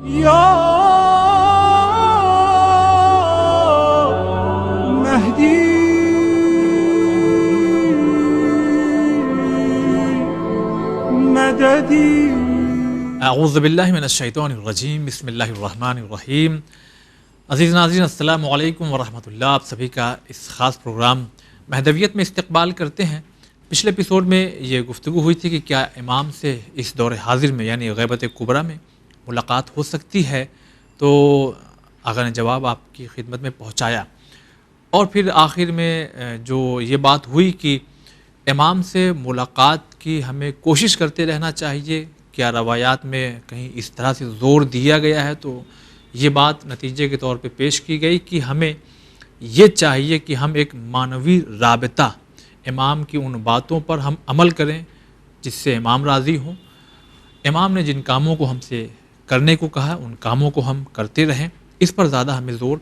یا مہدی مددی۔ اعوذ باللہ من الشیطان الرجیم، بسم اللہ الرحمن الرحیم۔ عزیز ناظرین، السلام علیکم ورحمۃ اللہ، آپ سبھی کا اس خاص پروگرام مہدویت میں استقبال کرتے ہیں۔ پچھلے ایپیسوڈ میں یہ گفتگو ہوئی تھی کہ کیا امام سے اس دور حاضر میں یعنی غیبت کبریٰ میں ملاقات ہو سکتی ہے، تو آقا نے جواب آپ کی خدمت میں پہنچایا، اور پھر آخر میں جو یہ بات ہوئی کہ امام سے ملاقات کی ہمیں کوشش کرتے رہنا چاہیے، کیا روایات میں کہیں اس طرح سے زور دیا گیا ہے، تو یہ بات نتیجے کے طور پہ پیش کی گئی کہ ہمیں یہ چاہیے کہ ہم ایک معنوی رابطہ امام کی ان باتوں پر ہم عمل کریں جس سے امام راضی ہوں۔ امام نے جن کاموں کو ہم سے کرنے کو کہا ان کاموں کو ہم کرتے رہیں، اس پر زیادہ ہمیں زور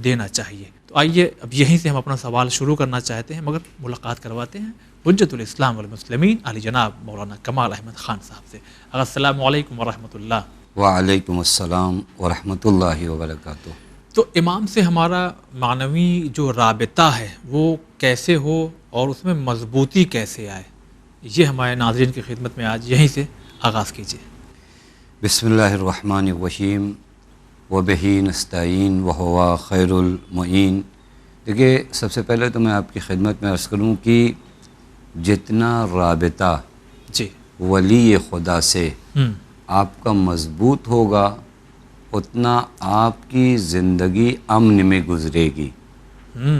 دینا چاہیے۔ تو آئیے اب یہیں سے ہم اپنا سوال شروع کرنا چاہتے ہیں، مگر ملاقات کرواتے ہیں حجت الاسلام والمسلمین علی جناب مولانا کمال احمد خان صاحب سے۔ السلام علیکم ورحمۃ اللہ۔ وعلیکم السلام ورحمۃ اللہ وبرکاتہ۔ تو امام سے ہمارا معنوی جو رابطہ ہے وہ کیسے ہو اور اس میں مضبوطی کیسے آئے، یہ ہمارے ناظرین کی خدمت میں آج یہیں سے آغاز کیجیے۔ بسم اللہ الرحمن الرحیم، وبہ نستعین وہو خیر المعین۔ دیکھیے، سب سے پہلے تو میں آپ کی خدمت میں عرض کروں کہ جتنا رابطہ جی ولی خدا سے آپ کا مضبوط ہوگا اتنا آپ کی زندگی امن میں گزرے گی،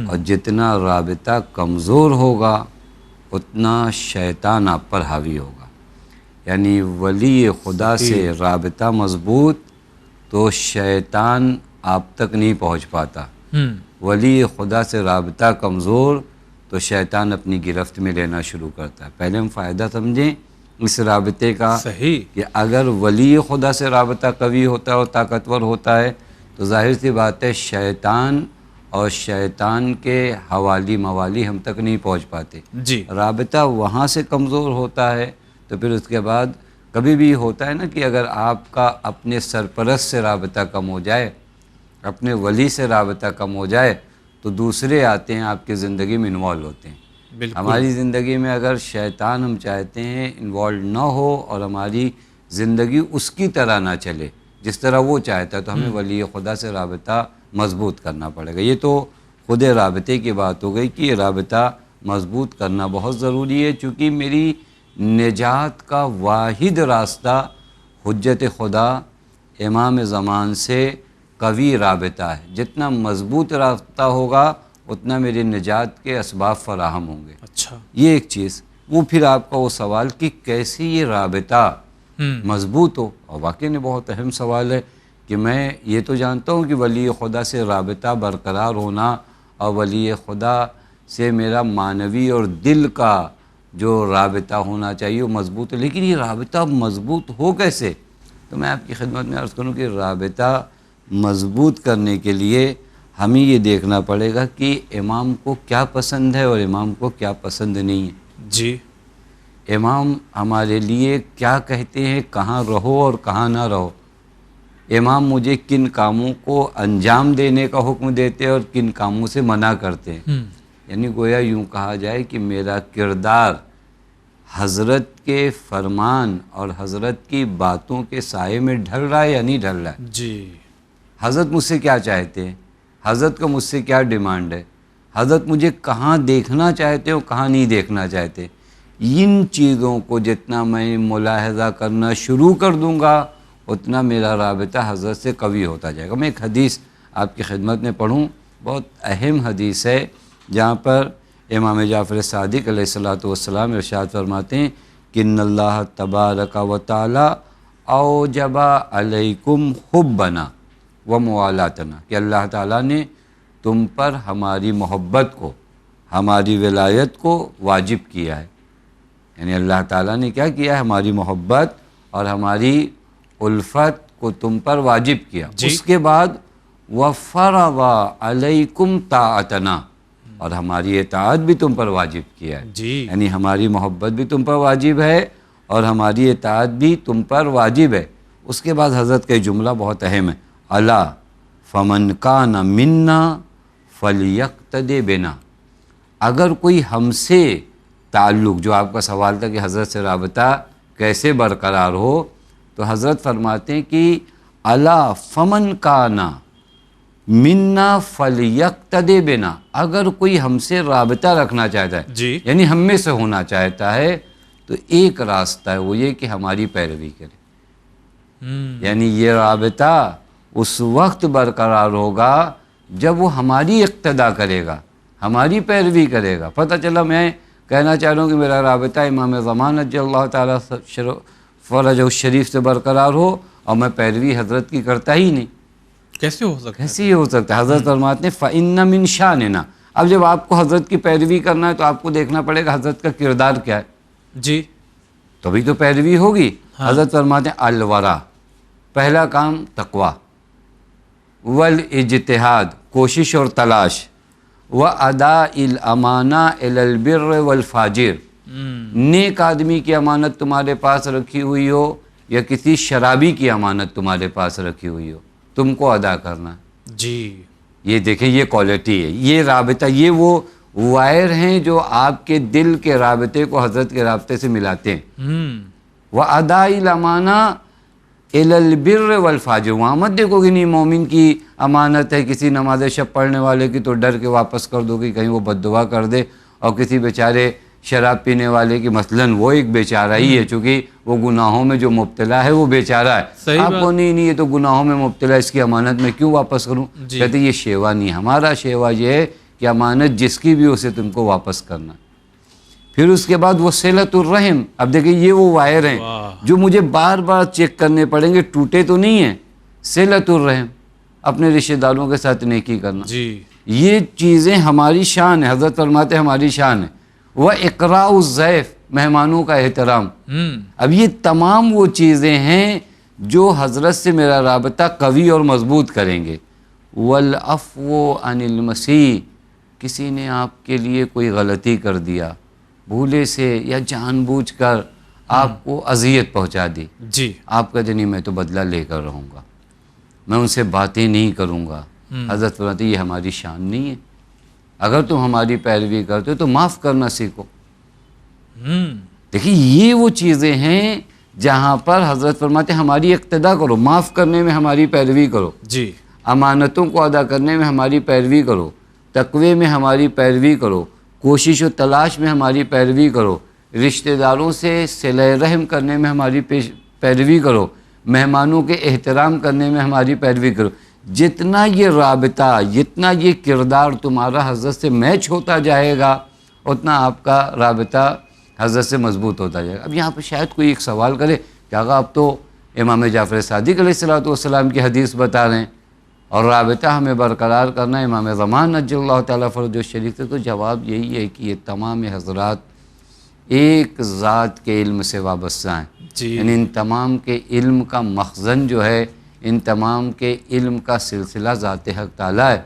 اور جتنا رابطہ کمزور ہوگا اتنا شیطان آپ پر حاوی ہوگا۔ یعنی ولی خدا سے رابطہ مضبوط تو شیطان آپ تک نہیں پہنچ پاتا، ولی خدا سے رابطہ کمزور تو شیطان اپنی گرفت میں لینا شروع کرتا ہے۔ پہلے ہم فائدہ سمجھیں اس رابطے کا، صحیح کہ اگر ولی خدا سے رابطہ قوی ہوتا ہے اور طاقتور ہوتا ہے تو ظاہر سی بات ہے شیطان اور شیطان کے حوالی موالی ہم تک نہیں پہنچ پاتے۔ جی رابطہ وہاں سے کمزور ہوتا ہے تو پھر اس کے بعد کبھی بھی ہوتا ہے نا کہ اگر آپ کا اپنے سرپرست سے رابطہ کم ہو جائے، اپنے ولی سے رابطہ کم ہو جائے تو دوسرے آتے ہیں آپ کی زندگی میں انوالو ہوتے ہیں۔ بالکل، ہماری زندگی میں اگر شیطان ہم چاہتے ہیں انوالو نہ ہو اور ہماری زندگی اس کی طرح نہ چلے جس طرح وہ چاہتا ہے، تو ہمیں ولی خدا سے رابطہ مضبوط کرنا پڑے گا۔ یہ تو خود رابطے کی بات ہو گئی کہ یہ رابطہ مضبوط کرنا بہت ضروری ہے، چونکہ میری نجات کا واحد راستہ حجت خدا امام زمان سے قوی رابطہ ہے۔ جتنا مضبوط رابطہ ہوگا اتنا میری نجات کے اسباب فراہم ہوں گے۔ اچھا، یہ ایک چیز۔ وہ پھر آپ کا وہ سوال کہ کیسے یہ رابطہ مضبوط ہو، اور واقعی نے بہت اہم سوال ہے کہ میں یہ تو جانتا ہوں کہ ولی خدا سے رابطہ برقرار ہونا اور ولی خدا سے میرا معنوی اور دل کا جو رابطہ ہونا چاہیے وہ مضبوط ہے، لیکن یہ رابطہ مضبوط ہو کیسے؟ تو میں آپ کی خدمت میں عرض کروں کہ رابطہ مضبوط کرنے کے لیے ہمیں یہ دیکھنا پڑے گا کہ امام کو کیا پسند ہے اور امام کو کیا پسند نہیں ہے۔ جی امام ہمارے لیے کیا کہتے ہیں، کہاں رہو اور کہاں نہ رہو، امام مجھے کن کاموں کو انجام دینے کا حکم دیتے ہیں اور کن کاموں سے منع کرتے ہیں۔ یعنی گویا یوں کہا جائے کہ میرا کردار حضرت کے فرمان اور حضرت کی باتوں کے سائے میں ڈھل رہا ہے یا نہیں ڈھل رہا ہے۔ جی حضرت مجھ سے کیا چاہتے ہیں، حضرت کا مجھ سے کیا ڈیمانڈ ہے، حضرت مجھے کہاں دیکھنا چاہتے اور کہاں نہیں دیکھنا چاہتے، ان چیزوں کو جتنا میں ملاحظہ کرنا شروع کر دوں گا اتنا میرا رابطہ حضرت سے قوی ہوتا جائے گا۔ میں ایک حدیث آپ کی خدمت میں پڑھوں، بہت اہم حدیث ہے، جہاں پر امام جعفر صادق علیہ السلام ارشاد فرماتے ہیں کہ ان اللہ تبارک و تعالی اوجب علیکم حبنا و موالاتنا، کہ اللہ تعالیٰ نے تم پر ہماری محبت کو، ہماری ولایت کو واجب کیا ہے۔ یعنی اللہ تعالیٰ نے کیا کیا ہے، ہماری محبت اور ہماری الفت کو تم پر واجب کیا۔ اس کے بعد وَفَرَضَ عَلَيْكُمْ طَاعَتَنَا، اور ہماری اطاعت بھی تم پر واجب کیا ہے۔ یعنی ہماری محبت بھی تم پر واجب ہے اور ہماری اطاعت بھی تم پر واجب ہے۔ اس کے بعد حضرت کا یہ جملہ بہت اہم ہے، الا فمن کان منا فلیقتدی بنا، اگر کوئی ہم سے تعلق، جو آپ کا سوال تھا کہ حضرت سے رابطہ کیسے برقرار ہو، تو حضرت فرماتے ہیں کہ الا فمن کان منا فلیقتدی بنا، اگر کوئی ہم سے رابطہ رکھنا چاہتا ہے، جی یعنی ہم میں سے ہونا چاہتا ہے، تو ایک راستہ ہے، وہ یہ کہ ہماری پیروی کرے۔ یعنی یہ رابطہ اس وقت برقرار ہوگا جب وہ ہماری اقتدا کرے گا، ہماری پیروی کرے گا۔ پتہ چلا میں کہنا چاہ رہا ہوں کہ میرا رابطہ امام زمان رضی اللہ تعالیٰ فرجہ الشریف سے برقرار ہو، اور میں پیروی حضرت کی کرتا ہی نہیں، کیسے ہو سکتا ہے؟ کیسے یہ ہو سکتا ہے؟ حضرت فرماتے ہیں فَإِنَّ مِن شَأْنِنَا، اب جب آپ کو حضرت کی پیروی کرنا ہے تو آپ کو دیکھنا پڑے گا حضرت کا کردار کیا ہے، جی تبھی تو پیروی ہوگی۔ حضرت فرماتے ہیں الورا، پہلا کام تقوی، والاجتہاد، کوشش اور تلاش، وَأَدَاءِ الْأَمَانَةِ إِلَى الْبِرِّ وَالْفَاجِرِ، نیک آدمی کی امانت تمہارے پاس رکھی ہوئی ہو یا کسی شرابی کی امانت تمہارے پاس رکھی ہوئی ہو، تم کو ادا کرنا ہے۔ جی یہ دیکھیں، یہ کوالٹی ہے، یہ رابطہ، یہ وہ وائر ہیں جو آپ کے دل کے رابطے کو حضرت کے رابطے سے ملاتے ہیں۔ وَأَدَاءِ الْأَمَانَةِ إِلَى الْبِرِّ وَالْفَاجِرِ، وہاں مت دیکھو کہ نہیں مومن کی امانت ہے کسی نماز شب پڑھنے والے کی تو ڈر کے واپس کر دو کہ کہیں وہ بد دعا کر دے، اور کسی بیچارے شراب پینے والے کی، مثلاً وہ ایک بیچارہ ہی ہے، چونکہ وہ گناہوں میں جو مبتلا ہے وہ بیچارہ ہے، آپ کو نہیں یہ تو گناہوں میں مبتلا، اس کی امانت میں کیوں واپس کروں؟ کہتے یہ شیوا نہیں، ہمارا شیوا یہ ہے کہ امانت جس کی بھی اسے تم کو واپس کرنا۔ پھر اس کے بعد وہ صلۃ الرحم، اب دیکھیں یہ وہ وائر ہیں جو مجھے بار بار چیک کرنے پڑیں گے، ٹوٹے تو نہیں ہیں۔ صلۃ الرحم، اپنے رشتہ داروں کے ساتھ نیکی کرنا، جی یہ چیزیں ہماری شان ہے، حضرت فرماتے ہیں ہماری شان ہے۔ وَإِقْرَاءُ الضَّيْفِ، مہمانوں کا احترام۔ اب یہ تمام وہ چیزیں ہیں جو حضرت سے میرا رابطہ قوی اور مضبوط کریں گے۔ وَالْعَفْوُ عَنِ الْمَسِيءِ، کسی نے آپ کے لیے کوئی غلطی کر دیا، بھولے سے یا جان بوجھ کر آپ کو اذیت پہنچا دی، جی آپ کا نہیں میں تو بدلہ لے کر رہوں گا، میں ان سے باتیں نہیں کروں گا۔ حضرت فرماتے ہیں یہ ہماری شان نہیں ہے، اگر تم ہماری پیروی کرتے ہو تو معاف کرنا سیکھو۔ دیکھیں یہ وہ چیزیں ہیں جہاں پر حضرت فرماتے ہیں ہماری اقتدا کرو، معاف کرنے میں ہماری پیروی کرو، جی امانتوں کو ادا کرنے میں ہماری پیروی کرو، تقوی میں ہماری پیروی کرو، کوشش و تلاش میں ہماری پیروی کرو، رشتہ داروں سے صلہ رحم کرنے میں ہماری پیروی کرو، مہمانوں کے احترام کرنے میں ہماری پیروی کرو۔ جتنا یہ رابطہ، جتنا یہ کردار تمہارا حضرت سے میچ ہوتا جائے گا، اتنا آپ کا رابطہ حضرت سے مضبوط ہوتا جائے گا۔ اب یہاں پہ شاید کوئی ایک سوال کرے کہ آقا آپ تو امام جعفر صادق علیہ السلام کی حدیث بتا رہے ہیں اور رابطہ ہمیں برقرار کرنا ہے امام زمان رضی اللہ تعالیٰ فرجہ الشریف سے، تو جواب یہی ہے کہ یہ تمام حضرات ایک ذات کے علم سے وابستہ ہیں، جی یعنی ان تمام کے علم کا مخزن جو ہے، ان تمام کے علم کا سلسلہ ذات حق تعالیٰ ہے۔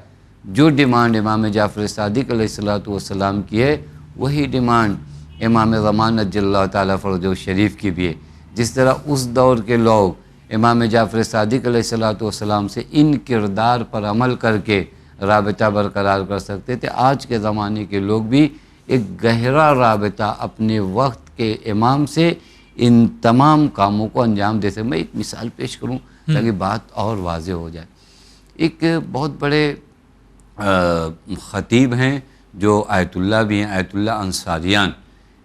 جو ڈیمانڈ امام جعفر صادق علیہ السلام کی ہے، وہی ڈیمانڈ امام زمان رضی اللہ تعالیٰ فرجہ الشریف کی بھی ہے۔ جس طرح اس دور کے لوگ امام جعفر صادق علیہ السلام سے ان کردار پر عمل کر کے رابطہ برقرار کر سکتے تھے، آج کے زمانے کے لوگ بھی ایک گہرا رابطہ اپنے وقت کے امام سے ان تمام کاموں کو انجام دے سکتے۔ میں ایک مثال پیش کروں تاکہ بات اور واضح ہو جائے۔ ایک بہت بڑے خطیب ہیں جو آیت اللہ بھی ہیں، آیت اللہ انصاریان،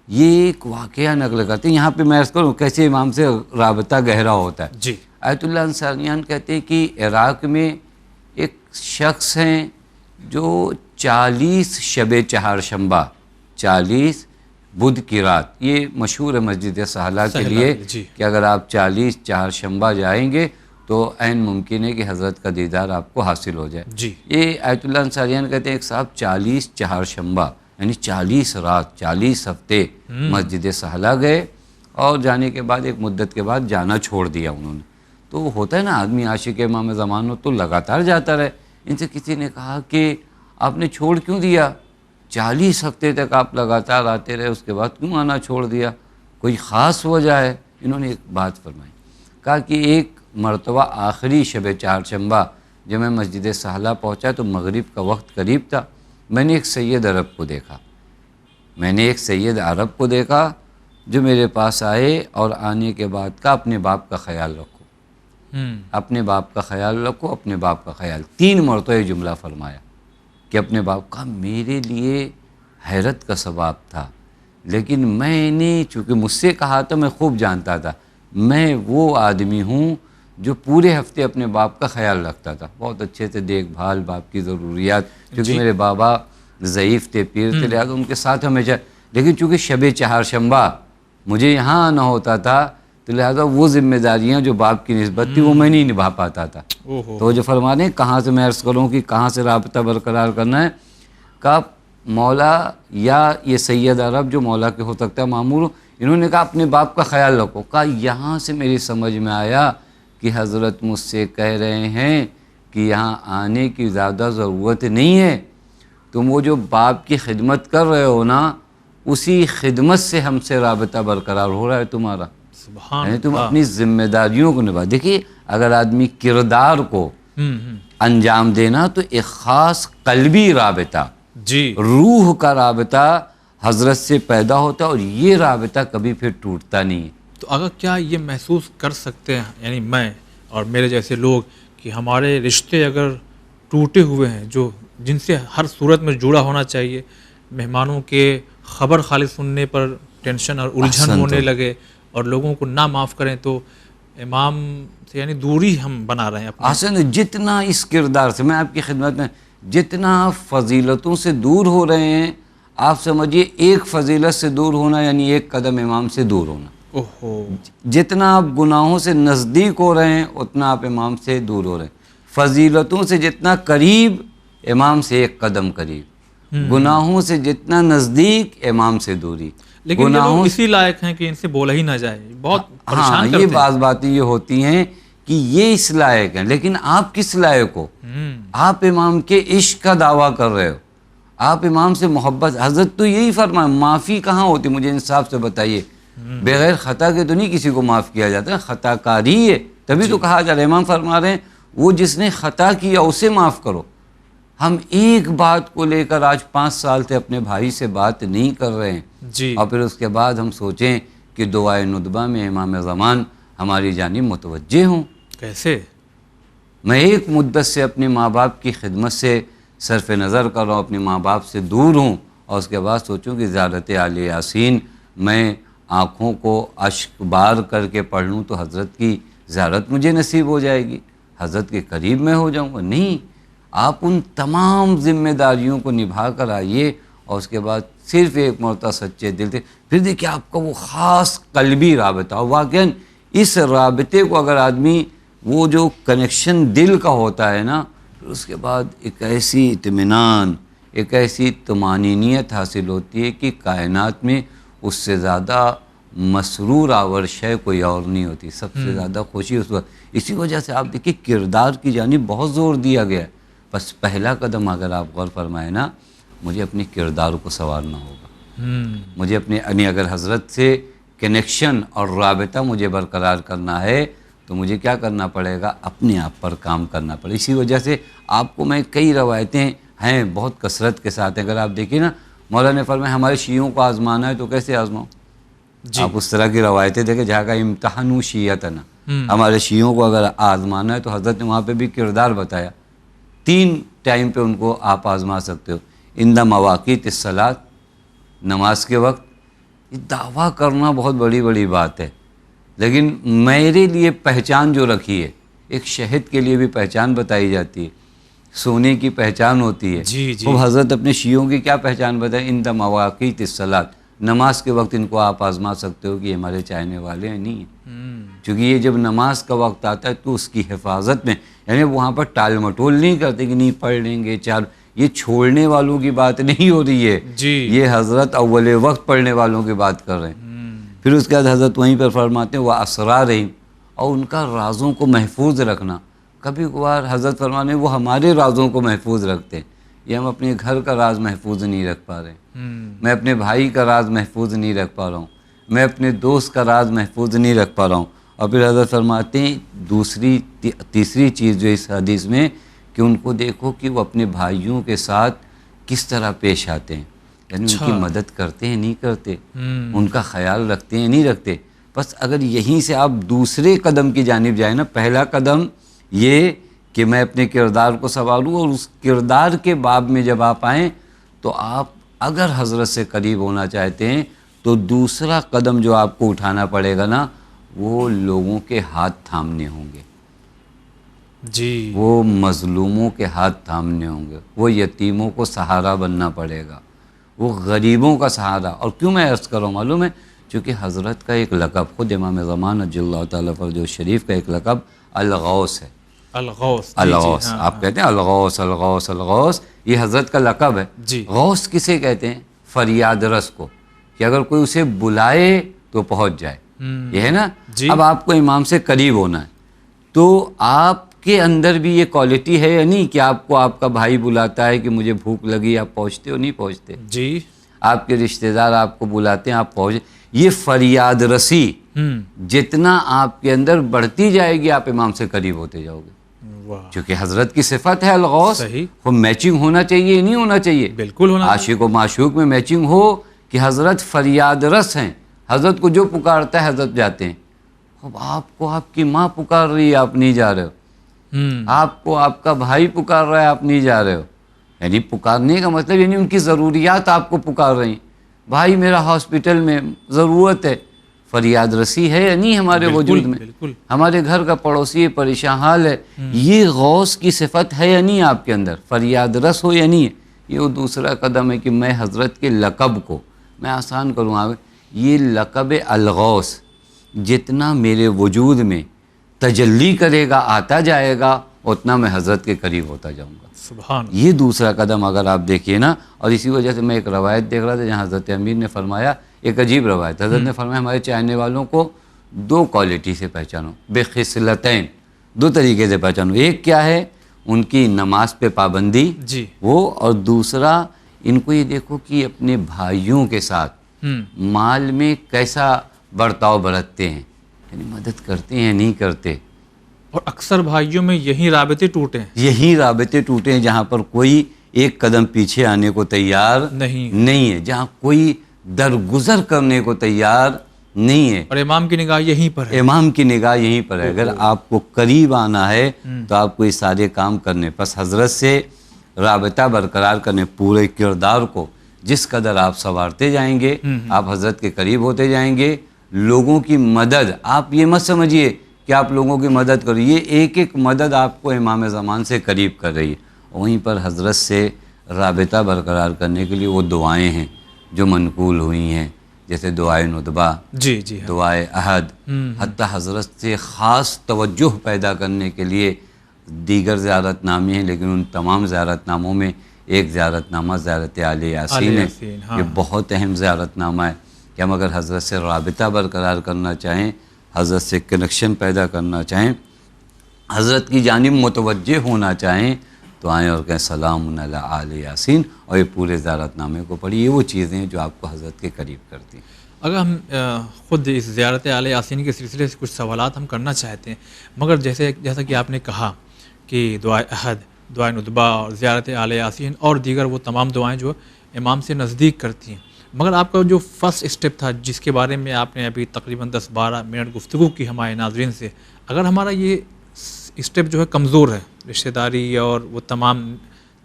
یہ ایک واقعہ نقل کرتے ہیں۔ یہاں پہ میں عرض کروں کیسے امام سے رابطہ گہرا ہوتا ہے۔ جی آیت اللہ انصاریان کہتے ہیں کہ عراق میں ایک شخص ہیں جو 40 شب چہارشنبہ، 40 بدھ کی رات، یہ مشہور ہے مسجد سہلہ کے لیے جی کہ اگر آپ 40 چہارشنبہ جائیں گے تو عین ممکن ہے کہ حضرت کا دیدار آپ کو حاصل ہو جائے۔ جی یہ آیت اللہ انصاریان کہتے ہیں ایک صاحب 40 چہارشنبہ یعنی 40 رات، 40 ہفتے مسجد سہلہ گئے، اور جانے کے بعد ایک مدت کے بعد جانا چھوڑ دیا انہوں نے۔ تو ہوتا ہے نا آدمی عاشق امام زمان ہو تو لگاتار جاتا رہے۔ ان سے کسی نے کہا کہ آپ نے چھوڑ کیوں دیا؟ 40 ہفتے تک آپ لگاتار آتے رہے، اس کے بعد کیوں آنا چھوڑ دیا؟ کوئی خاص وجہ ہے؟ انہوں نے ایک بات فرمائی، کہا کہ ایک مرتبہ آخری شب چہارشنبہ جب میں مسجد سہلہ پہنچا تو مغرب کا وقت قریب تھا. میں نے ایک سید عرب کو دیکھا جو میرے پاس آئے اور آنے کے بعد کا اپنے باپ کا خیال رکھو، اپنے باپ کا خیال رکھو، اپنے باپ کا خیال. 3 مرتبہ یہ جملہ فرمایا کہ اپنے باپ کا. میرے لیے حیرت کا سبب تھا، لیکن میں نے چونکہ مجھ سے کہا تو میں خوب جانتا تھا میں وہ آدمی ہوں جو پورے ہفتے اپنے باپ کا خیال رکھتا تھا، بہت اچھے سے دیکھ بھال باپ کی ضروریات، کیونکہ میرے بابا ضعیف تھے، پیر تھے، لہٰذا ان کے ساتھ ہمیشہ. لیکن چونکہ شب چہارشنبہ مجھے یہاں آنا ہوتا تھا تو لہٰذا وہ ذمہ داریاں جو باپ کی نسبت تھی وہ میں نہیں نبھا پاتا تھا. تو جو فرما رہے ہیں کہاں سے میں عرض کروں کہ کہاں سے رابطہ برقرار کرنا ہے، کہ مولا یا یہ سید عرب جو مولا کے ہو سکتا ہے معمول، انہوں نے کہا اپنے باپ کا خیال رکھو. کہا یہاں سے میری سمجھ میں آیا کہ حضرت مجھ سے کہہ رہے ہیں کہ یہاں آنے کی زیادہ ضرورت نہیں ہے، تم وہ جو باپ کی خدمت کر رہے ہو نا اسی خدمت سے ہم سے رابطہ برقرار ہو رہا ہے تمہارا. یعنی تم اپنی ذمہ داریوں کو نبھا. دیکھیے اگر آدمی کردار کو انجام دینا تو ایک خاص قلبی رابطہ، روح کا رابطہ حضرت سے پیدا ہوتا ہے اور یہ رابطہ کبھی پھر ٹوٹتا نہیں ہے. تو اگر کیا یہ محسوس کر سکتے ہیں یعنی میں اور میرے جیسے لوگ کہ ہمارے رشتے اگر ٹوٹے ہوئے ہیں جو جن سے ہر صورت میں جڑا ہونا چاہیے، مہمانوں کے خبر خالی سننے پر ٹینشن اور الجھن ہونے لگے اور لوگوں کو نہ معاف کریں تو امام سے یعنی دوری ہم بنا رہے ہیں اپنے. حسن جتنا اس کردار سے، میں آپ کی خدمت میں، جتنا فضیلتوں سے دور ہو رہے ہیں، آپ سمجھیے ایک فضیلت سے دور ہونا یعنی ایک قدم امام سے دور ہونا. جتنا آپ گناہوں سے نزدیک ہو رہے ہیں اتنا آپ امام سے دور ہو رہے ہیں. فضیلتوں سے جتنا قریب امام سے ایک قدم قریب، گناہوں سے جتنا نزدیک امام سے دوری. لیکن یہ لوگ اسی لائق ہیں کہ ان سے بولا ہی نہ جائے، بہت پریشان کرتے ہیں. یہ بعض باتیں یہ ہوتی ہیں کہ یہ اس لائق ہیں، لیکن آپ کس لائق ہو؟ آپ امام کے عشق کا دعویٰ کر رہے ہو، آپ امام سے محبت. حضرت تو یہی فرمایا، معافی کہاں ہوتی؟ مجھے انصاف سے بتائیے. بغیر خطا کے تو نہیں کسی کو معاف کیا جاتا ہے، خطا کاری ہے تبھی تو کہا جا رہا ہے. امام فرما رہے ہیں وہ جس نے خطا کیا اسے معاف کرو. ہم ایک بات کو لے کر آج 5 سال سے اپنے بھائی سے بات نہیں کر رہے ہیں اور پھر اس کے بعد ہم سوچیں کہ دعائے ندبہ میں امام زمان ہماری جانب متوجہ ہوں. کیسے؟ میں ایک مدت سے اپنے ماں باپ کی خدمت سے صرف نظر کر رہا ہوں، اپنے ماں باپ سے دور ہوں اور اس کے بعد سوچوں کہ زیارت آل یاسین میں آنکھوں کو اشک بار کر کے پڑھ لوں تو حضرت کی زیارت مجھے نصیب ہو جائے گی، حضرت کے قریب میں ہو جاؤں گا. نہیں، آپ ان تمام ذمہ داریوں کو نبھا کر آئیے اور اس کے بعد صرف ایک مرتبہ سچے دل سے پھر دیکھیے آپ کا وہ خاص قلبی رابطہ. اور واقعاً اس رابطے کو اگر آدمی وہ جو کنیکشن دل کا ہوتا ہے نا، پھر اس کے بعد ایک ایسی اطمینان، ایک ایسی طمانینیت حاصل ہوتی ہے کہ کائنات میں اس سے زیادہ مسرور آور شے کوئی اور نہیں ہوتی. سب سے زیادہ خوشی اس وقت. اسی وجہ سے آپ دیکھیے کردار کی جانب بہت زور دیا گیا ہے. بس پہلا قدم اگر آپ غور فرمائیں نا، مجھے اپنے کردار کو سنوارنا ہوگا. مجھے اپنے یعنی اگر حضرت سے کنیکشن اور رابطہ مجھے برقرار کرنا ہے تو مجھے کیا کرنا پڑے گا؟ اپنے آپ پر کام کرنا پڑے. اسی وجہ سے آپ کو میں کئی روایتیں ہیں بہت کثرت کے ساتھ ہیں. اگر آپ دیکھیں نا، مولا نے فرمایا ہمارے شیعوں کو آزمانا ہے تو کیسے آزماؤں؟ آپ اس طرح کی روایتیں دیکھیں جہاں کا امتحانو شیعتنا، ہمارے شیعوں کو اگر آزمانا ہے تو حضرت نے وہاں پہ بھی کردار بتایا. 3 ٹائم پہ ان کو آپ آزما سکتے ہو. اندہ مواقیت الصلاۃ، نماز کے وقت. یہ دعویٰ کرنا بہت بڑی بات ہے، لیکن میرے لیے پہچان جو رکھی ہے، ایک شہد کے لیے بھی پہچان بتائی جاتی ہے، سونے کی پہچان ہوتی ہے. وہ حضرت اپنے شیعوں کی کیا پہچان بتائے؟ اندہ مواقیت الصلاۃ، نماز کے وقت ان کو آپ آزما سکتے ہو کہ یہ ہمارے چاہنے والے ہیں نہیں ہیں. چونکہ یہ جب نماز کا وقت آتا ہے تو اس کی حفاظت میں، یعنی وہاں پر ٹال مٹول نہیں کرتے کہ نہیں پڑھ لیں گے یہ چھوڑنے والوں کی بات نہیں ہو رہی ہے. یہ حضرت اول وقت پڑھنے والوں کی بات کر رہے ہیں. پھر اس کے بعد حضرت وہیں پر فرماتے ہیں وہ اسرارہم، اور ان کا رازوں کو محفوظ رکھنا. کبھی کبھار حضرت فرمانے وہ ہمارے رازوں کو محفوظ رکھتے ہیں. یہ ہم اپنے گھر کا راز محفوظ نہیں رکھ پا رہے ہیں، میں اپنے بھائی کا راز محفوظ نہیں رکھ پا رہا ہوں، میں اپنے دوست کا راز محفوظ نہیں رکھ پا رہا ہوں. اور پھر حضرت فرماتے ہیں تیسری چیز جو اس حدیث میں کہ ان کو دیکھو کہ وہ اپنے بھائیوں کے ساتھ کس طرح پیش آتے ہیں، یعنی ان کی مدد کرتے ہیں نہیں کرتے، ان کا خیال رکھتے ہیں نہیں رکھتے. بس اگر یہیں سے آپ دوسرے قدم کی جانب جائیں نا، پہلا قدم یہ کہ میں اپنے کردار کو سنواروں، اور اس کردار کے باب میں جب آپ آئیں تو آپ اگر حضرت سے قریب ہونا چاہتے ہیں تو دوسرا قدم جو آپ کو اٹھانا پڑے گا نا، وہ لوگوں کے ہاتھ تھامنے ہوں گے. جی، وہ مظلوموں کے ہاتھ تھامنے ہوں گے، وہ یتیموں کو سہارا بننا پڑے گا، وہ غریبوں کا سہارا. اور کیوں میں عرض کر رہا ہوں معلوم ہے؟ چونکہ حضرت کا ایک لقب، خود امام زمان عجل اللہ تعالیٰ فرجہ شریف کا ایک لقب الغوث ہے. الغوث، الغوث آپ کہتے ہیں الغوث الغوث الغوث، یہ حضرت کا لقب ہے. جی، غوث کسے کہتے ہیں؟ فریاد رس کو، کہ اگر کوئی اسے بلائے تو پہنچ جائے. یہ ہے نا. اب آپ کو امام سے قریب ہونا ہے تو آپ کے اندر بھی یہ کوالٹی ہے یا نہیں کہ آپ کو آپ کا بھائی بلاتا ہے کہ مجھے بھوک لگی، آپ پہنچتے ہو نہیں پہنچتے؟ جی، آپ کے رشتہ دار آپ کو بلاتے ہیں آپ پہنچ. یہ فریاد رسی جتنا آپ کے اندر بڑھتی جائے گی آپ امام سے قریب ہوتے جاؤ گے. واہ، چونکہ حضرت کی صفت ہے الغوث. صحیح، وہ میچنگ ہونا چاہیے نہیں ہونا چاہیے؟ بالکل ہونا چاہیے. عاشق و معشوق میں میچنگ ہو کہ حضرت فریاد رس ہیں، حضرت کو جو پکارتا ہے حضرت جاتے ہیں. اب آپ کو آپ کی ماں پکار رہی ہے آپ نہیں جا رہے ہو، آپ کو آپ کا بھائی پکار رہا ہے آپ نہیں جا رہے ہو. یعنی پکارنے کا مطلب یعنی ان کی ضروریات آپ کو پکار رہی ہیں. بھائی میرا ہاسپٹل میں ضرورت ہے، فریاد رسی ہے یا نہیں ہمارے وجود میں؟ بالکل، ہمارے گھر کا پڑوسی پریشان حال ہے، یہ غوث کی صفت ہے یا نہیں آپ کے اندر؟ فریاد رس ہو یا نہیں ہے؟ یہ وہ دوسرا قدم ہے کہ میں حضرت کے لقب کو میں آسان کروں. یہ لقب الغوث جتنا میرے وجود میں تجلی کرے گا آتا جائے گا اتنا میں حضرت کے قریب ہوتا جاؤں گا. سبحان. یہ دوسرا قدم اگر آپ دیکھیے نا. اور اسی وجہ سے میں ایک روایت دیکھ رہا تھا جہاں حضرت امیر نے فرمایا، ایک عجیب روایت، حضرت نے فرمایا ہمارے چاہنے والوں کو دو کوالٹی سے پہچانو، بخصلتین، دو طریقے سے پہچانو. ایک کیا ہے؟ ان کی نماز پہ پابندی، جی، وہ، اور دوسرا ان کو یہ دیکھو کہ اپنے بھائیوں کے ساتھ مال میں کیسا برتاؤ برتتے ہیں، یعنی مدد کرتے ہیں نہیں کرتے. اور اکثر بھائیوں میں یہی رابطے ٹوٹے ہیں. یہی رابطے ٹوٹے ہیں جہاں پر کوئی ایک قدم پیچھے آنے کو تیار نہیں ہے، جہاں کوئی درگزر کرنے کو تیار نہیں ہے. اور امام کی نگاہ یہیں پر ہے. امام کی نگاہ یہیں پر ہے. اگر آپ کو قریب آنا ہے تو آپ کو یہ سارے کام کرنے، پس حضرت سے رابطہ برقرار کرنے، پورے کردار کو جس قدر آپ سنوارتے جائیں گے آپ حضرت کے قریب ہوتے جائیں گے. لوگوں کی مدد، آپ یہ مت سمجھیے کہ آپ لوگوں کی مدد کرو، یہ ایک ایک مدد آپ کو امام زمان سے قریب کر رہی ہے. وہیں پر حضرت سے رابطہ برقرار کرنے کے لیے وہ دعائیں ہیں جو منقول ہوئی ہیں، جیسے دعائے ندبہ، جی جی، دعائے عہد. حتیٰ حضرت سے خاص توجہ پیدا کرنے کے لیے دیگر زیارت نامے ہیں، لیکن ان تمام زیارت ناموں میں ایک زیارت نامہ زیارت آل یاسین ہے. یہ بہت اہم زیارت نامہ ہے کہ ہم اگر حضرت سے رابطہ برقرار کرنا چاہیں، حضرت سے کنیکشن پیدا کرنا چاہیں، حضرت کی جانب متوجہ ہونا چاہیں تو آئیں اور کہیں سلام علی آل یاسین، اور یہ پورے زیارت نامے کو پڑھی. یہ وہ چیزیں ہیں جو آپ کو حضرت کے قریب کرتی ہیں. اگر ہم خود اس زیارت آل یاسین کے سلسلے سے کچھ سوالات ہم کرنا چاہتے ہیں، مگر جیسا کہ آپ نے کہا کہ دعائے عہد، دعائے ندبہ اور زیارت آل یاسین اور دیگر وہ تمام دعائیں جو امام سے نزدیک کرتی ہیں، مگر آپ کا جو فرسٹ اسٹیپ تھا جس کے بارے میں آپ نے ابھی تقریباً 10-12 منٹ گفتگو کی ہمارے ناظرین سے، اگر ہمارا یہ اسٹیپ جو ہے کمزور ہے، رشتہ داری اور وہ تمام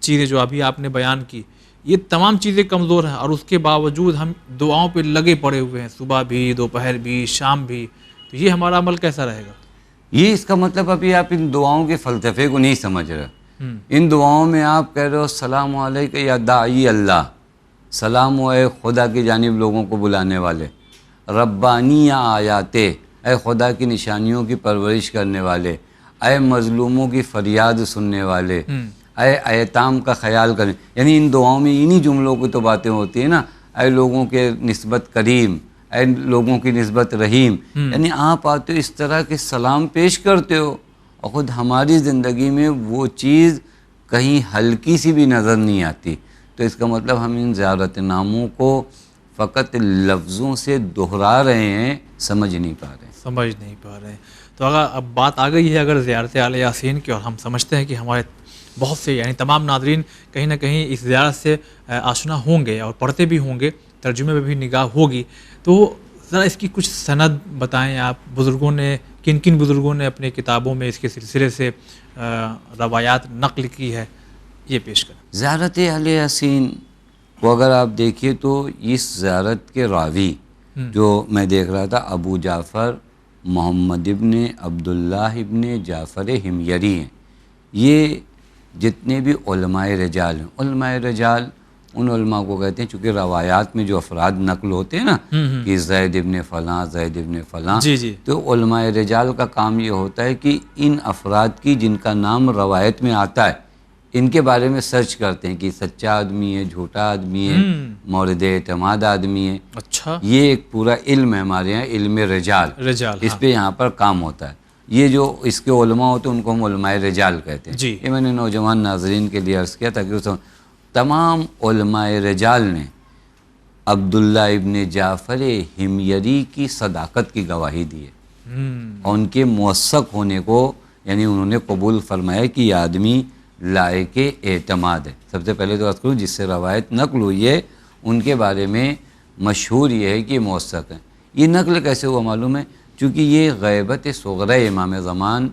چیزیں جو ابھی آپ نے بیان کی، یہ تمام چیزیں کمزور ہیں اور اس کے باوجود ہم دعاؤں پہ لگے پڑے ہوئے ہیں، صبح بھی، دوپہر بھی، شام بھی، تو یہ ہمارا عمل کیسا رہے گا؟ یہ اس کا مطلب ابھی آپ ان دعاؤں کے فلسفے کو نہیں سمجھ رہے. ان دعاؤں میں آپ کہہ رہے ہو السلام علیکم یا داعی اللہ، سلام و اے خدا کی جانب لوگوں کو بلانے والے، ربانی یا آیاتے، اے خدا کی نشانیوں کی پرورش کرنے والے، اے مظلوموں کی فریاد سننے والے، اے ایتام کا خیال کرنے. یعنی ان دعاؤں میں انہی جملوں کی تو باتیں ہوتی ہیں نا. اے لوگوں کے نسبت کریم، اے لوگوں کی نسبت رحیم. یعنی آپ آتے ہو اس طرح کے سلام پیش کرتے ہو، اور خود ہماری زندگی میں وہ چیز کہیں ہلکی سی بھی نظر نہیں آتی. تو اس کا مطلب ہم ان زیارت ناموں کو فقط لفظوں سے دہرا رہے ہیں، سمجھ نہیں پا رہے ہیں. سمجھ نہیں پا رہے ہیں. تو اگر اب بات آ گئی ہے اگر زیارت آل یاسین کی، اور ہم سمجھتے ہیں کہ ہمارے بہت سے یعنی تمام ناظرین کہیں نہ کہیں اس زیارت سے آشنا ہوں گے اور پڑھتے بھی ہوں گے، ترجمے میں بھی نگاہ ہوگی، تو ذرا اس کی کچھ سند بتائیں آپ. بزرگوں نے کن کن بزرگوں نے اپنے کتابوں میں اس کے سلسلے سے روایات نقل کی ہے، یہ پیش کریں. زیارت اہل یاسین کو اگر آپ دیکھیے تو اس زیارت کے راوی جو میں دیکھ رہا تھا ابو جعفر محمد ابن عبداللہ ابن جعفر حمیری ہیں. یہ جتنے بھی علماء رجال ہیں، علماء رجال ان علماء کو کہتے ہیں چونکہ روایات میں جو افراد نقل ہوتے ہیں نا کہ زید ابن فلاں زید ابن فلاں، جی تو علماء رجال کا کام یہ ہوتا ہے کہ ان افراد کی جن کا نام روایت میں آتا ہے ان کے بارے میں سرچ کرتے ہیں کہ سچا آدمی ہے، جھوٹا آدمی ہے، مورد اعتماد آدمی ہے. اچھا، یہ ایک پورا علم ہے ہمارے یہاں، علم رجال، اس پہ یہاں پر کام ہوتا ہے. یہ جو اس کے علماء ہوتے ہیں ان کو ہم علماء رجال کہتے ہیں. جی. یہ میں نے نوجوان ناظرین کے لیے عرض کیا تاکہ تمام علماء رجال نے عبداللہ ابن جعفر حمیری کی صداقت کی گواہی دی ہے اور ان کے موثق ہونے کو یعنی انہوں نے قبول فرمایا کہ یہ آدمی لائق اعتماد ہے. سب سے پہلے تو عرض کروں جس سے روایت نقل ہوئی ہے ان کے بارے میں مشہور یہ ہے کہ موثق ہیں. یہ نقل کیسے ہوا معلوم ہے؟ چونکہ یہ غیبت صغرى امام زمان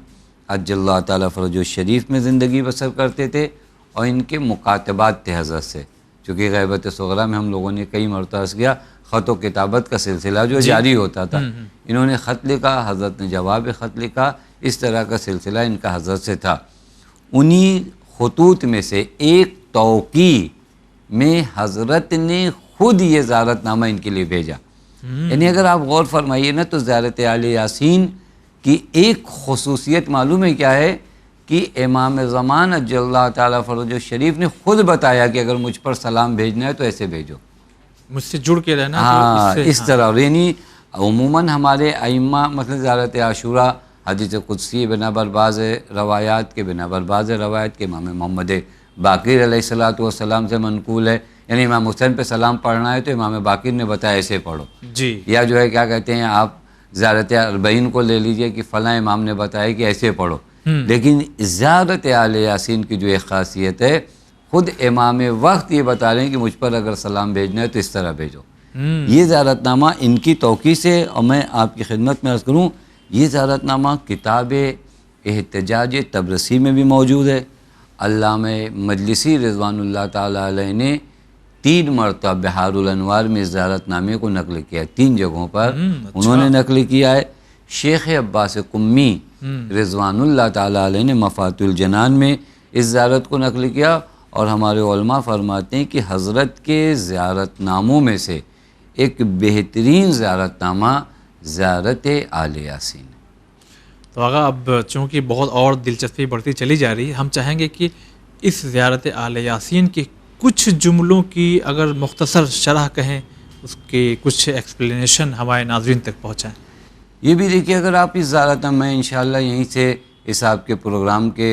عجل اللہ تعالیٰ فرجہ الشریف میں زندگی بسر کرتے تھے اور ان کے مکاتبات تھے حضرت سے. چونکہ غیبت صغرى میں ہم لوگوں نے کئی مرتبہ کیا خط و کتابت کا سلسلہ جو جاری ہوتا تھا، انہوں نے خط لکھا، حضرت نے جواب خط لکھا، اس طرح کا سلسلہ ان کا حضرت سے تھا. انہی خطوط میں سے ایک توقیع میں حضرت نے خود یہ زیارت نامہ ان کے لیے بھیجا. یعنی اگر آپ غور فرمائیے نا تو زیارت آل یاسین کی ایک خصوصیت معلوم ہے کیا ہے کہ امام زمان عجل اللہ تعالیٰ فرجہ الشریف نے خود بتایا کہ اگر مجھ پر سلام بھیجنا ہے تو ایسے بھیجو، مجھ سے جڑ کے رہنا. ہاں اس طرح. یعنی عموماً ہمارے ائمہ مثلا زیارت عاشورہ حدیث قدسی بنا بر بعض روایات کے بنا بر بعض روایت کے امام محمد باقر علیہ السلام سے منقول ہے. یعنی امام حسین پہ سلام پڑھنا ہے تو امام باقر نے بتایا ایسے پڑھو. جی. یا جو ہے کیا کہتے ہیں آپ زیارت اربعین کو لے لیجئے کہ فلاں امام نے بتایا کہ ایسے پڑھو. لیکن زیارت آل یاسین کی جو ایک خاصیت ہے خود امام وقت یہ بتا رہے ہیں کہ مجھ پر اگر سلام بھیجنا ہے تو اس طرح بھیجو. یہ زیارت نامہ ان کی توقیع سے، اور میں آپ کی خدمت میں عرض کروں یہ زیارت نامہ کتاب احتجاج تبرسی میں بھی موجود ہے. علامہ مجلسی رضوان اللہ تعالیٰ علیہ نے 3 مرتبہ بحار الانوار میں زیارت نامے کو نقل کیا، 3 جگہوں پر انہوں نے نقل کیا ہے. شیخ عباس قمی رضوان اللہ تعالیٰ علیہ نے مفاتح الجنان میں اس زیارت کو نقل کیا، اور ہمارے علماء فرماتے ہیں کہ حضرت کے زیارت ناموں میں سے ایک بہترین زیارت نامہ زیارت آل یاسین. تو آقا اب چونکہ بہت اور دلچسپی بڑھتی چلی جا رہی ہے، ہم چاہیں گے کہ اس زیارت آل یاسین کے کچھ جملوں کی اگر مختصر شرح کہیں، اس کے کچھ ایکسپلینیشن ہمارے ناظرین تک پہنچائیں. یہ بھی دیکھیے اگر آپ اس زیارت نامہ میں انشاءاللہ یہیں سے اس آپ کے پروگرام کے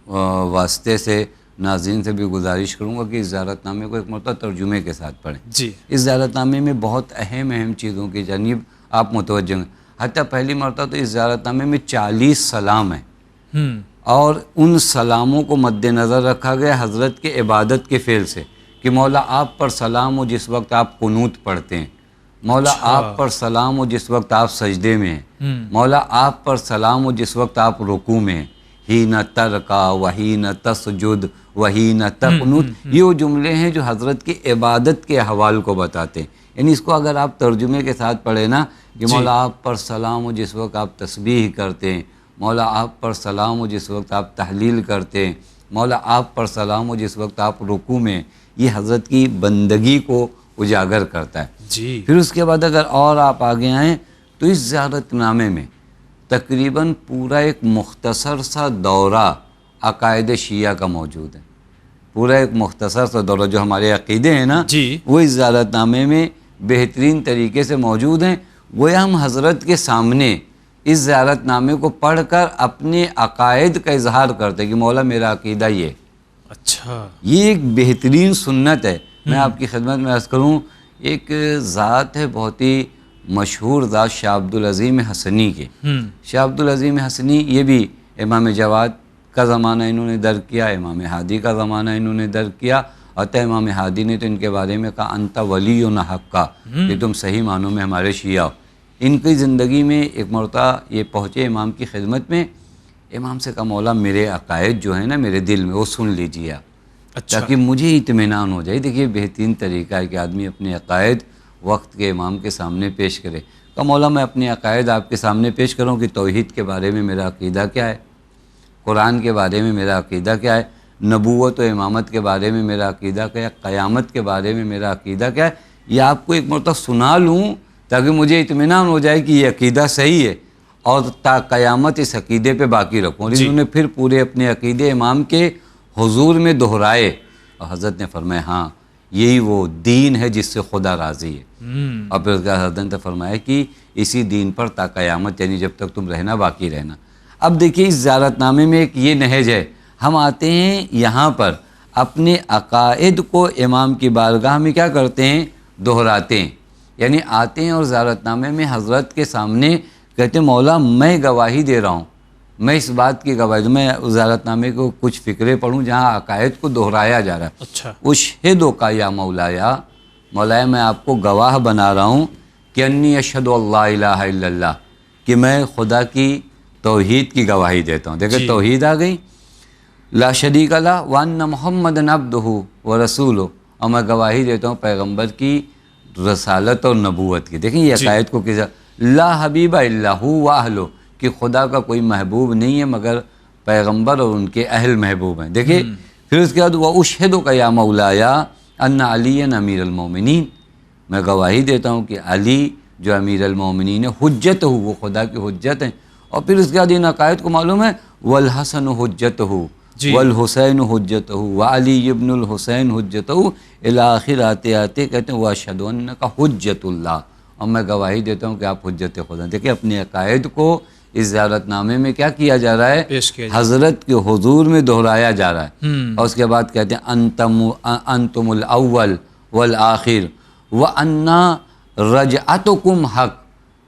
واسطے سے ناظرین سے بھی گزارش کروں گا کہ اس زیارت نامے کو ایک مرتبہ ترجمے کے ساتھ پڑھیں. جی. اس زیارت نامے میں بہت اہم چیزوں کی جانب آپ متوجہ ہیں. حتیٰ پہلی مرتبہ تو اس زیارت نامے میں 40 سلام ہیں، اور ان سلاموں کو مد نظر رکھا گیا حضرت کے عبادت کے فعل سے کہ مولا آپ پر سلام ہو جس وقت آپ قنوت پڑھتے ہیں، مولا آپ پر سلام ہو جس وقت آپ سجدے میں ہیں، مولا آپ پر سلام ہو جس وقت آپ رکوع میں ہیں، ہی نہ ترکا وہی نہ تسجد وہی نہ تقنت. یہ وہ جملے ہیں جو حضرت کی عبادت کے احوال کو بتاتے ہیں. یعنی اس کو اگر آپ ترجمے کے ساتھ پڑھیں نا کہ مولا آپ پر سلام ہو جس وقت آپ تسبیح کرتے ہیں، مولا آپ پر سلام ہو جس وقت آپ تحلیل کرتے ہیں، مولا آپ پر سلام ہو جس وقت آپ رکوع میں ہیں، یہ حضرت کی بندگی کو اجاگر کرتا ہے. جی. پھر اس کے بعد اگر اور آپ آگے آئیں تو اس زیارت نامے میں تقریباً پورا ایک مختصر سا دورہ عقائد شیعہ کا موجود ہے. پورا ایک مختصر سا دورہ جو ہمارے عقیدے ہیں نا وہ اس زیارت نامے میں بہترین طریقے سے موجود ہیں. گویا ہم حضرت کے سامنے اس زیارت نامے کو پڑھ کر اپنے عقائد کا اظہار کرتے ہیں کہ مولا میرا عقیدہ یہ. اچھا. یہ ایک بہترین سنت ہے. میں آپ کی خدمت میں عرض کروں ایک ذات ہے بہت ہی مشہور ذات شاہ عبدالعظیم حسنی کے. شاہ عبدالعظیم حسنی یہ بھی امام جواد کا زمانہ انہوں نے درک کیا، امام ہادی کا زمانہ انہوں نے درک کیا. حتیٰ امام ہادی نے تو ان کے بارے میں کہا انت ولی و نہ حق کا، کہ تم صحیح معنوں میں ہمارے شیعہ ہو. ان کی زندگی میں ایک مرتبہ یہ پہنچے امام کی خدمت میں، امام سے کہا مولا میرے عقائد جو ہیں نا میرے دل میں وہ سن لیجیے آپ، تاکہ مجھے اطمینان ہو جائے. دیکھیے بہترین طریقہ ہے کہ آدمی اپنے عقائد وقت کے امام کے سامنے پیش کرے. کہا مولا میں اپنے عقائد آپ کے سامنے پیش کروں کہ توحید کے بارے میں میرا عقیدہ کیا ہے، قرآن کے بارے میں میرا عقیدہ کیا ہے، نبوت و امامت کے بارے میں میرا عقیدہ کیا ہے، قیامت کے بارے میں میرا عقیدہ کیا ہے. یہ آپ کو ایک مرتبہ سنا لوں تاکہ مجھے اطمینان ہو جائے کہ یہ عقیدہ صحیح ہے، اور تا قیامت اس عقیدے پہ باقی رکھوں. انہوں نے پھر پورے اپنے عقیدے امام کے حضور میں دہرائے، اور حضرت نے فرمایا ہاں یہی وہ دین ہے جس سے خدا راضی ہے. اور پھر حضرت نے فرمایا کہ اسی دین پر تا قیامت، یعنی جب تک تم رہنا باقی رہنا. اب دیکھیے اس زیارت نامے میں ایک یہ نہج ہے، ہم آتے ہیں یہاں پر اپنے عقائد کو امام کی بارگاہ میں کیا کرتے ہیں، دہراتے ہیں. یعنی آتے ہیں اور زیارت نامے میں حضرت کے سامنے کہتے ہیں مولا میں گواہی دے رہا ہوں، میں اس بات کی گواہی دوں. میں زیارت نامے کو کچھ فقرے پڑھوں جہاں عقائد کو دہرایا جا رہا ہے. اچھا. اشہدو کا یا مولایا، مولایا میں آپ کو گواہ بنا رہا ہوں کہ انی اشہد اللہ الہ الا اللہ، کہ میں خدا کی توحید کی گواہی دیتا ہوں. دیکھیں توحید آ گئی، لا شریک لہ وان محمد عبدہ ورسولہ، اور میں گواہی دیتا ہوں پیغمبر کی رسالت اور نبوت کی. دیکھیں یہ عقائد کو کس لا حبیب الا ہو واہلہ، کہ خدا کا کوئی محبوب نہیں ہے مگر پیغمبر اور ان کے اہل محبوب ہیں. دیکھیں پھر اس کے بعد واشہدک یا مولایا ان علی امیر المومنین، میں گواہی دیتا ہوں کہ علی جو امیر المومنین ہے، حجت ہو، وہ خدا کی حجت ہیں. اور پھر اس کے بعد ان عقائد کو معلوم ہے والحسن حجتہ والحسین حجتہ وعلی ابن الحسین حجتہ الی آخر آتے آتے کہتے ہیں واشہد انک حجت اللہ، اور میں گواہی دیتا ہوں کہ آپ حجت خدا. دیکھیں اپنے عقائد کو اس زیارت نامے میں کیا کیا جا رہا ہے، حضرت کے حضور میں دہرایا جا رہا ہے. اور اس کے بعد کہتے ہیں انتم الاول والآخر وانا رجعتکم حق.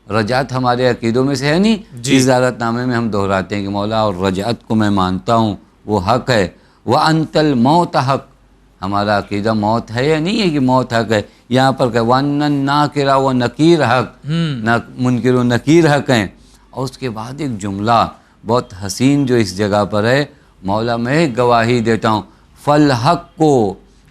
رجعت ہمارے عقیدوں میں سے ہے نہیں، اس زیارت نامے میں ہم دہراتے ہیں کہ مولا اور رجعت کو میں مانتا ہوں وہ حق ہے. وانت الموت حق، ہمارا عقیدہ موت ہے یا نہیں ہے کہ موت حق ہے. یہاں پر کہ وان الناکر و نکیر حق، منکر و نکیر حق ہیں. اور اس کے بعد ایک جملہ بہت حسین جو اس جگہ پر ہے، مولا میں گواہی دیتا ہوں فالحق کو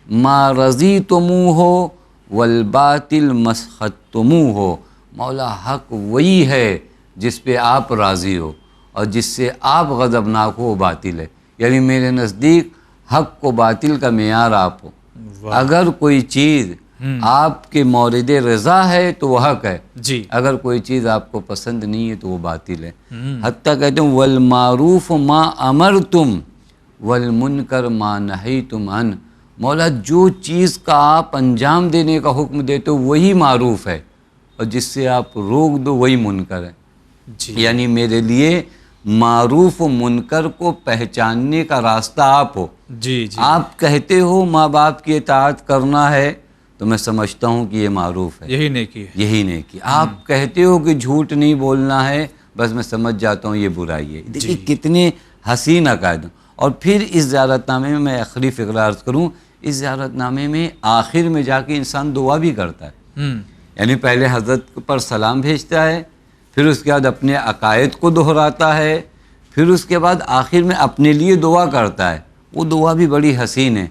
ما رضیتموہ والباطل مسخطتموہ. مولا حق وہی ہے جس پہ آپ راضی ہو، اور جس سے آپ غضبناک ہو وہ باطل ہے. یعنی میرے نزدیک حق کو باطل کا معیار آپ ہو. اگر کوئی چیز آپ کے مورد رضا ہے تو وہ حق ہے، اگر کوئی چیز آپ کو پسند نہیں ہے تو وہ باطل ہے. حتیٰ کہتے ہیں والمعروف ما امرتم والمنکر ما نہیتم عن. مولا جو چیز کا آپ انجام دینے کا حکم دیتے ہو وہی معروف ہے، اور جس سے آپ روک دو وہی منکر ہے. یعنی میرے لیے معروف و منکر کو پہچاننے کا راستہ آپ ہو. آپ کہتے ہو ماں باپ کی اطاعت کرنا ہے تو میں سمجھتا ہوں کہ یہ معروف ہے، یہی نیکی ہے، یہی نیکی. آپ کہتے ہو کہ جھوٹ نہیں بولنا ہے، بس میں سمجھ جاتا ہوں یہ برائی ہے. دیکھیے کتنے حسین عقائد. اور پھر اس زیارت نامے میں آخری فقرہ عرض کروں، اس زیارت نامے میں آخر میں جا کے انسان دعا بھی کرتا ہے. یعنی پہلے حضرت پر سلام بھیجتا ہے، پھر اس کے بعد اپنے عقائد کو دہراتا ہے، پھر اس کے بعد آخر میں اپنے لیے دعا کرتا ہے. وہ دعا بھی بڑی حسین ہے.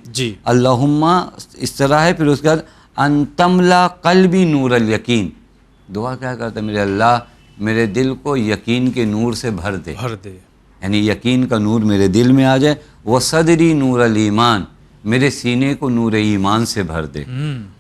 اللہم اس طرح ہے. پھر اس کے بعد ان تملا قلبی نور الیقین. دعا کیا کرتا ہے، میرے اللہ میرے دل کو یقین کے نور سے بھر دے، یعنی یقین کا نور میرے دل میں آ جائے. وصدری نور الایمان، میرے سینے کو نور ایمان سے بھر دے.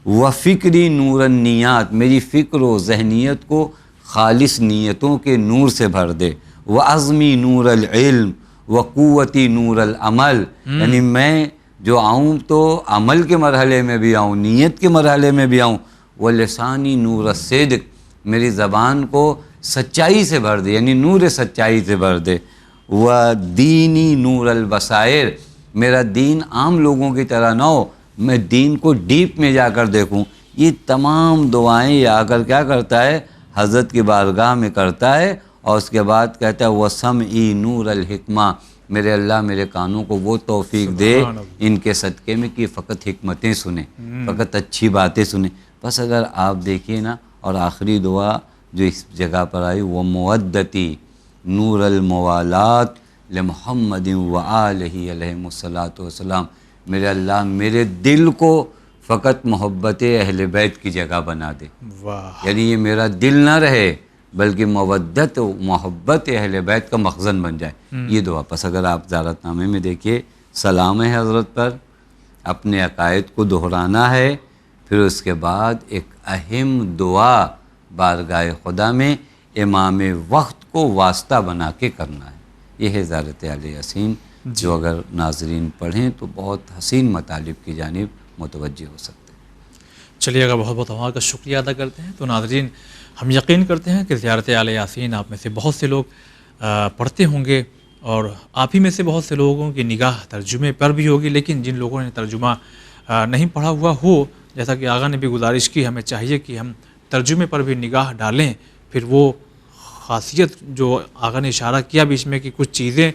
وفکری نور النیات، میری فکر و ذہنیت کو خالص نیتوں کے نور سے بھر دے. وعزمی نور العلم وقوتی نور العمل، یعنی میں جو آؤں تو عمل کے مرحلے میں بھی آؤں، نیت کے مرحلے میں بھی آؤں. ولسانی نور الصدق، میری زبان کو سچائی سے بھر دے، یعنی نور سچائی سے بھر دے. ودینی نور البصائر، میرا دین عام لوگوں کی طرح نہ ہو، میں دین کو ڈیپ میں جا کر دیکھوں یہ تمام دعائیں یہ آ کر کیا کرتا ہے؟ حضرت کی بارگاہ میں کرتا ہے، اور اس کے بعد کہتا ہے وَسَمْعِي نور الحکمہ، میرے اللہ میرے کانوں کو وہ توفیق دے ان کے صدقے میں کہ فقط حکمتیں سنیں، فقط اچھی باتیں سنیں۔ بس اگر آپ دیکھیے نا، اور آخری دعا جو اس جگہ پر آئی وہ مودتی نور الموالات لمحمد وآلہ علیہم الصلاۃ والسلام، میرے اللہ میرے دل کو فقط محبت اہل بیت کی جگہ بنا دے، واہ، یعنی یہ میرا دل نہ رہے بلکہ مودت و محبت اہل بیت کا مخزن بن جائے، یہ دعا۔ پس اگر آپ زیارت نامے میں دیکھیے سلام ہے حضرت پر، اپنے عقائد کو دہرانا ہے، پھر اس کے بعد ایک اہم دعا بارگاہ خدا میں امام وقت کو واسطہ بنا کے کرنا ہے، یہ ہے زیارت آل یاسین، جو اگر ناظرین پڑھیں تو بہت حسین مطالب کی جانب متوجہ ہو سکتے ہیں۔ چلیے گا، بہت بہت ہمارا کا شکریہ ادا کرتے ہیں۔ تو ناظرین، ہم یقین کرتے ہیں کہ زیارت آل یاسین آپ میں سے بہت سے لوگ پڑھتے ہوں گے، اور آپ ہی میں سے بہت سے لوگوں کی نگاہ ترجمے پر بھی ہوگی، لیکن جن لوگوں نے ترجمہ نہیں پڑھا ہوا ہو، جیسا کہ آغا نے بھی گزارش کی، ہمیں چاہیے کہ ہم ترجمے پر بھی نگاہ ڈالیں، پھر وہ خاصیت جو آغا نے اشارہ کیا بیچ میں کہ کچھ چیزیں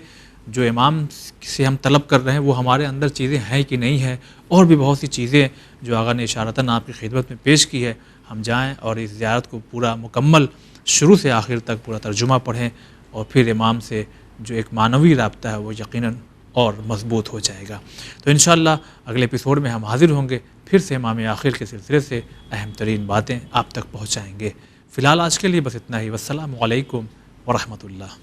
جو امام سے ہم طلب کر رہے ہیں وہ ہمارے اندر چیزیں ہیں کہ نہیں ہیں، اور بھی بہت سی چیزیں جو آغا نے اشارتاً آپ کی خدمت میں پیش کی ہے، ہم جائیں اور اس زیارت کو پورا مکمل شروع سے آخر تک پورا ترجمہ پڑھیں، اور پھر امام سے جو ایک معنوی رابطہ ہے وہ یقیناً اور مضبوط ہو جائے گا۔ تو انشاءاللہ اگلے ایپیسوڈ میں ہم حاضر ہوں گے، پھر سے امام آخر کے سلسلے سے اہم ترین باتیں آپ تک پہنچائیں گے۔ فی الحال آج کے لیے بس اتنا ہی، والسلام علیکم ورحمۃ اللہ۔